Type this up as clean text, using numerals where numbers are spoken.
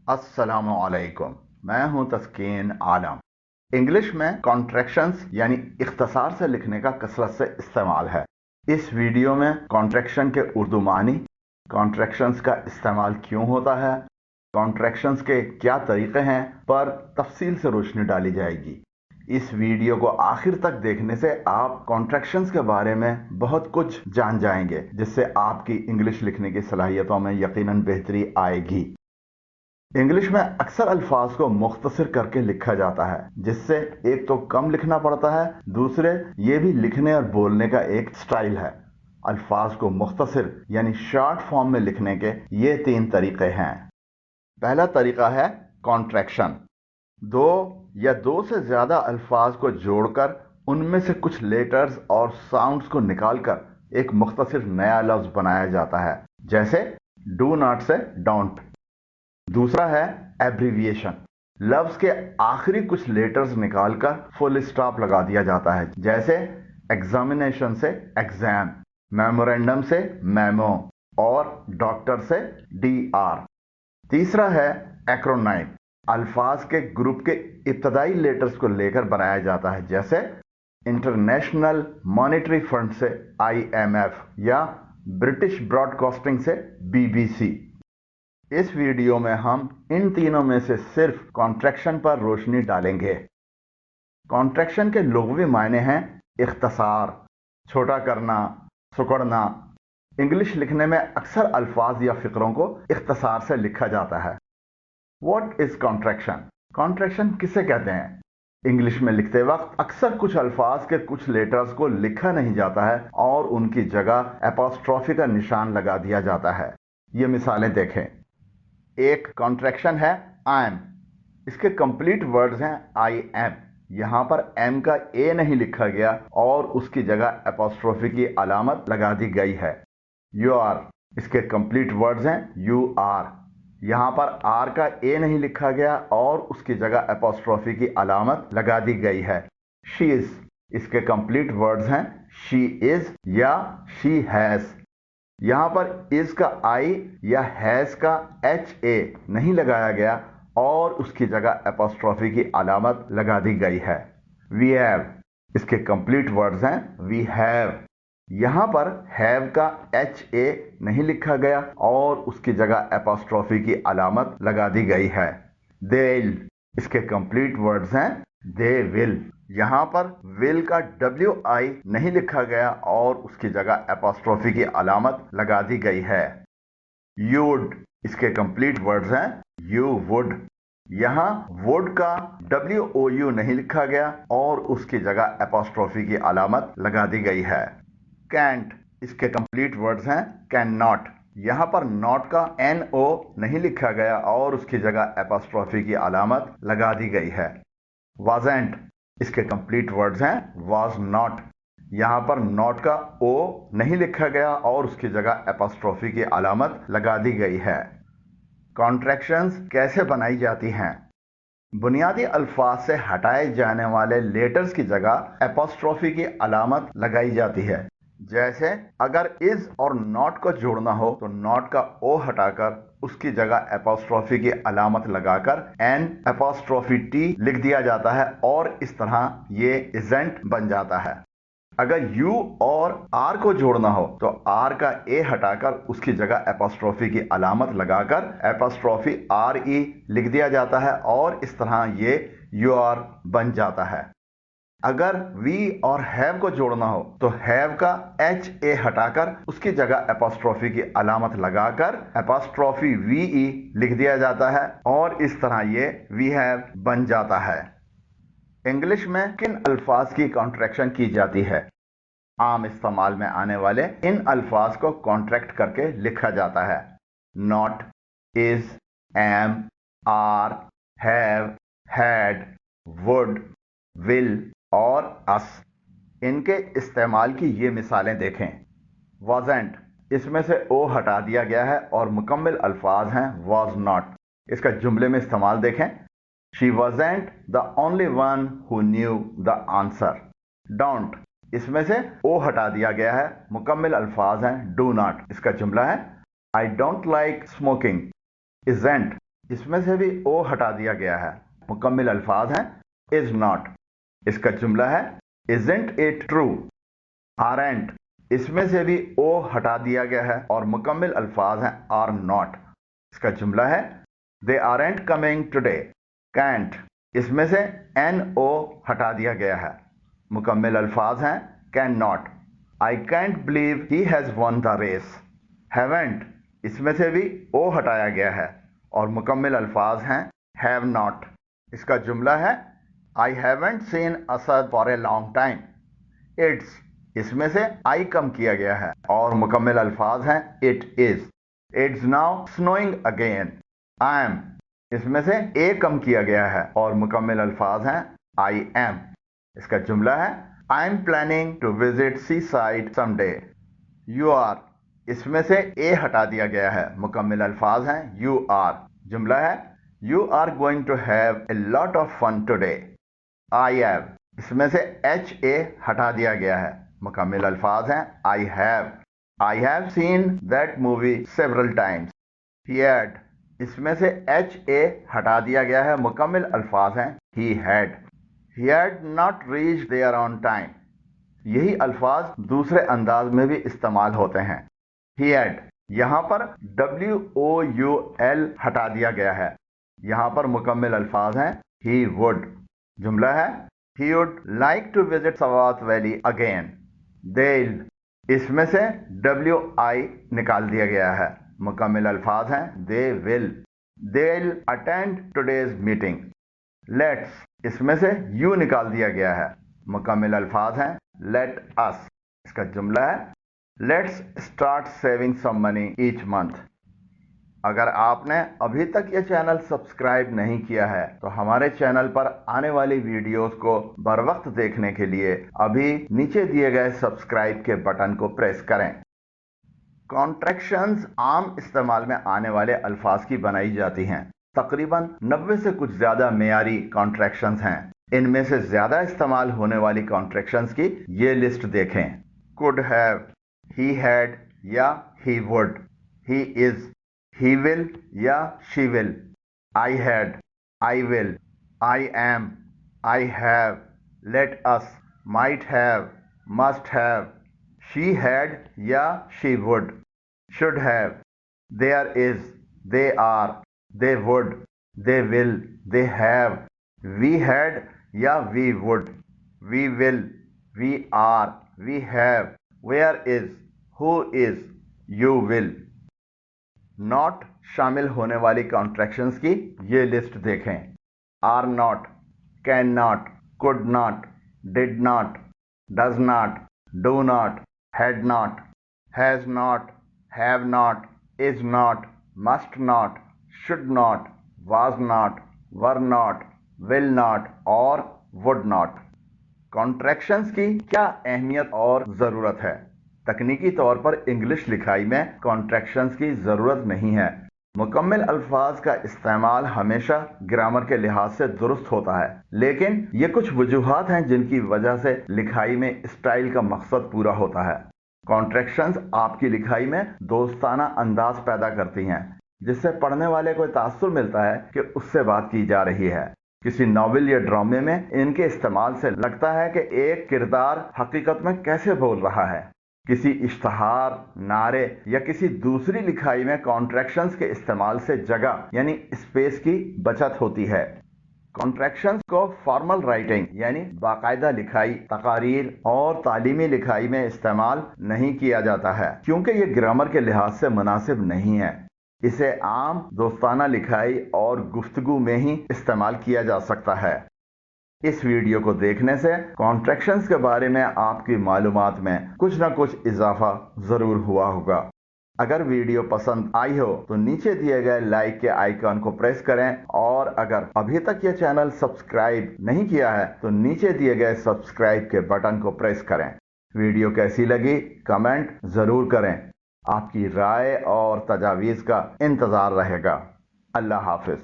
अस्सलाम वालेकुम। मैं हूं तस्कीन आलम। इंग्लिश में कॉन्ट्रैक्शंस यानी इख्तसार से लिखने का कसरत से इस्तेमाल है। इस वीडियो में कॉन्ट्रैक्शन के उर्दू मानी, कॉन्ट्रैक्शंस का इस्तेमाल क्यों होता है, कॉन्ट्रैक्शंस के क्या तरीके हैं पर तफसील से रोशनी डाली जाएगी। इस वीडियो को आखिर तक देखने से आप कॉन्ट्रैक्शंस के बारे में बहुत कुछ जान जाएंगे, जिससे आपकी इंग्लिश लिखने की सलाहियतों में यकीनन बेहतरी आएगी। इंग्लिश में अक्सर अल्फाज को मुख्तसर करके लिखा जाता है, जिससे एक तो कम लिखना पड़ता है, दूसरे ये भी लिखने और बोलने का एक स्टाइल है। अल्फाज को मुख्तसर यानी शॉर्ट फॉर्म में लिखने के ये 3 तरीके हैं। पहला तरीका है कॉन्ट्रैक्शन। दो या दो से ज्यादा अल्फाज को जोड़कर उनमें से कुछ लेटर्स और साउंड्स को निकालकर एक मुख्तसर नया लफ्ज बनाया जाता है, जैसे डू नॉट से डोंट। दूसरा है एब्रीविएशन। लफ्ज के आखिरी कुछ लेटर्स निकालकर फुल स्टॉप लगा दिया जाता है, जैसे एग्जामिनेशन से एग्जाम, मेमोरेंडम से मेमो और डॉक्टर से DR। तीसरा है एक्रोनाइम। अल्फाज के ग्रुप के इब्तदाई लेटर्स को लेकर बनाया जाता है, जैसे इंटरनेशनल मॉनेटरी फंड से IMF या ब्रिटिश ब्रॉडकास्टिंग से BBC। इस वीडियो में हम इन तीनों में से सिर्फ कॉन्ट्रैक्शन पर रोशनी डालेंगे। कॉन्ट्रैक्शन के लुग़वी मायने हैं इख्तसार, छोटा करना, सिकुड़ना। इंग्लिश लिखने में अक्सर अल्फाज या फिक्रों को इख्तसार से लिखा जाता है। What is contraction? कॉन्ट्रैक्शन किसे कहते हैं? इंग्लिश में लिखते वक्त अक्सर कुछ अल्फाज के कुछ लेटर्स को लिखा नहीं जाता है और उनकी जगह एपॉस्ट्रोफी का निशान लगा दिया जाता है। ये मिसालें देखें। एक कॉन्ट्रैक्शन है आई एम। इसके कंप्लीट वर्ड्स हैं आई एम। यहां पर एम का ए नहीं लिखा गया और उसकी जगह एपॉस्ट्रोफी की अलामत लगा दी गई है। You are. इसके कंप्लीट वर्ड्स हैं यू आर। यहां पर आर का ए नहीं लिखा गया और उसकी जगह एपॉस्ट्रोफी की अलामत लगा दी गई है। She is. इसके कंप्लीट वर्ड्स हैं शी इज या शी हैज। यहां पर इज का आई या हैज का HA नहीं लगाया गया और उसकी जगह एपॉस्ट्रोफी की अलामत लगा दी गई है। We have. इसके कंप्लीट वर्ड्स हैं वी हैव। यहां पर हैव का HA नहीं लिखा गया और उसकी जगह एपॉस्ट्रोफी की अलामत लगा दी गई है। They will. इसके कंप्लीट वर्ड्स हैं दे विल। यहां पर विल का WI नहीं लिखा गया और उसकी जगह एपॉस्ट्रोफी की अलामत लगा दी गई है। यूड। इसके कंप्लीट वर्ड्स हैं यू वुड। यहां वुड का WOU नहीं लिखा गया और उसकी जगह एपॉस्ट्रोफी की अलामत लगा दी गई है। कैंट। इसके कंप्लीट वर्ड्स हैं कैन नॉट। यहां पर नॉट का NO नहीं लिखा गया और उसकी जगह एपॉस्ट्रोफी की अलामत लगा दी गई है। वाज़ेंट। इसके कंप्लीट वर्ड्स हैं वाज नॉट। यहां पर नॉट का O नहीं लिखा गया और उसकी जगह एपॉस्ट्रोफी की अलामत लगा दी गई है। कॉन्ट्रैक्शंस कैसे बनाई जाती हैं? बुनियादी अल्फाज से हटाए जाने वाले लेटर्स की जगह एपॉस्ट्रोफी की अलामत लगाई जाती है। जैसे अगर इज और नॉट को जोड़ना हो तो नॉट का O हटाकर उसकी जगह एपॉस्ट्रोफी की अलामत लगाकर N' लिख दिया जाता है और इस तरह ये इजेंट बन जाता है। अगर U और R को जोड़ना हो तो R का A हटाकर उसकी जगह एपॉस्ट्रोफी की अलामत लगाकर एपॉस्ट्रोफी RE लिख दिया जाता है और इस तरह ये UR बन जाता है। अगर वी और हैव को जोड़ना हो तो हैव का HA हटाकर उसकी जगह एपॉस्ट्रोफी की अलामत लगाकर एपॉस्ट्रोफी VE लिख दिया जाता है और इस तरह ये वी हैव बन जाता है। इंग्लिश में किन अल्फाज की कॉन्ट्रैक्शन की जाती है? आम इस्तेमाल में आने वाले इन अल्फाज को कॉन्ट्रैक्ट करके लिखा जाता है। Not, is, am, are, have, had, would, will और अस। इनके इस्तेमाल की ये मिसालें देखें। वाज़ेंट। इसमें से O हटा दिया गया है और मुकम्मल अल्फाज हैं was not। इसका जुमले में इस्तेमाल देखें। She wasn't the only one who knew the answer। Don't। इसमें से O हटा दिया गया है, मुकम्मल अल्फाज हैं do not। इसका जुमला है I don't like smoking। Isn't। इसमें से भी ओ हटा दिया गया है। मुकम्मिल अल्फाज हैं is not। इसका जुमला है isn't it true। aren't, इसमें से भी ओ हटा दिया गया है और मुकम्मिल अल्फाज हैं are not। इसका जुमला है they aren't coming today। can't, इसमें से एन ओ हटा दिया गया है। मुकम्मिल अल्फाज हैं can not. I can't believe he has won the race। haven't, इसमें से भी ओ हटाया गया है और मुकम्मिल अल्फाज हैं हैव नॉट। इसका जुमला है I haven't seen Asad for a long time. It's, इसमें से आई कम किया गया है और मुकम्मिल अल्फाज हैं it is. It's now snowing again. I am, इसमें से ए कम किया गया है और मुकम्मिल अल्फाज हैं आई एम। इसका जुमला है I am planning to visit sea side someday. You are, इसमें से ए हटा दिया गया है। मुकम्मिल अल्फाज हैं यू आर। जुमला है you are going to have a lot of fun today. I have, इसमें से एच ए हटा दिया गया है। मुकम्मिल अल्फाज हैं I have. I have seen that movie several times. He had, इसमें से एच ए हटा दिया गया है। मुकम्मिल अल्फाज हैं he had. He had not reached there on time. यही अल्फाज दूसरे अंदाज में भी इस्तेमाल होते हैं। ही हैड, यहां पर WOUL हटा दिया गया है। यहां पर मुकम्मिल अल्फाज हैं ही वुड। जुमला है he would like to visit Swat valley again. They'll, इसमें से WI निकाल दिया गया है। मुकम्मिल अल्फाज हैं they will. They will attend today's meeting. Let's, इसमें से यू निकाल दिया गया है। मुकम्मिल अल्फाज हैं लेट अस। इसका जुमला है let's start saving some money each month. अगर आपने अभी तक ये चैनल सब्सक्राइब नहीं किया है तो हमारे चैनल पर आने वाली वीडियोस को बर वक्त देखने के लिए अभी नीचे दिए गए सब्सक्राइब के बटन को प्रेस करें। कॉन्ट्रैक्शंस आम इस्तेमाल में आने वाले अल्फाज की बनाई जाती हैं। तकरीबन 90 से कुछ ज्यादा मेयारी कॉन्ट्रैक्शंस हैं। इनमें से ज्यादा इस्तेमाल होने वाली कॉन्ट्रैक्शंस की ये लिस्ट देखें। कुड हैव, ही हैड या he would. He is, he will या she will। I had, I will। I am, I have। let us, might have, must have। she had या she would। should have। there is, they are, they would, they will, they have। we had या we would। we will, we are, we have। where is, who is, you will। Not शामिल होने वाली contractions की ये list देखें। Are not, can not, could not, did not, does not, do not, had not, has not, have not, is not, must not, should not, was not, were not, will not और would not. Contractions की क्या अहमियत और ज़रूरत है? तकनीकी तौर पर इंग्लिश लिखाई में कॉन्ट्रैक्शंस की ज़रूरत नहीं है। मुकम्मिल अल्फाज का इस्तेमाल हमेशा ग्रामर के लिहाज से दुरुस्त होता है, लेकिन ये कुछ वजूहात हैं जिनकी वजह से लिखाई में स्टाइल का मकसद पूरा होता है। कॉन्ट्रैक्शंस आपकी लिखाई में दोस्ताना अंदाज पैदा करती हैं, जिससे पढ़ने वाले को तासुर मिलता है कि उससे बात की जा रही है। किसी नॉवेल या ड्रामे में इनके इस्तेमाल से लगता है कि एक किरदार हकीकत में कैसे बोल रहा है। किसी इश्तहार, नारे या किसी दूसरी लिखाई में कॉन्ट्रैक्शंस के इस्तेमाल से जगह यानी स्पेस की बचत होती है। कॉन्ट्रैक्शंस को फॉर्मल राइटिंग यानी बाकायदा लिखाई, तकारीर और तालीमी लिखाई में इस्तेमाल नहीं किया जाता है, क्योंकि ये ग्रामर के लिहाज से मुनासिब नहीं है। इसे आम दोस्ताना लिखाई और गुफ्तगू में ही इस्तेमाल किया जा सकता है। इस वीडियो को देखने से कॉन्ट्रैक्शंस के बारे में आपकी मालूमात में कुछ ना कुछ इजाफा जरूर हुआ होगा। अगर वीडियो पसंद आई हो तो नीचे दिए गए लाइक के आइकन को प्रेस करें, और अगर अभी तक ये चैनल सब्सक्राइब नहीं किया है तो नीचे दिए गए सब्सक्राइब के बटन को प्रेस करें। वीडियो कैसी लगी कमेंट जरूर करें। आपकी राय और तजावीज़ का इंतज़ार रहेगा। अल्लाह हाफिज।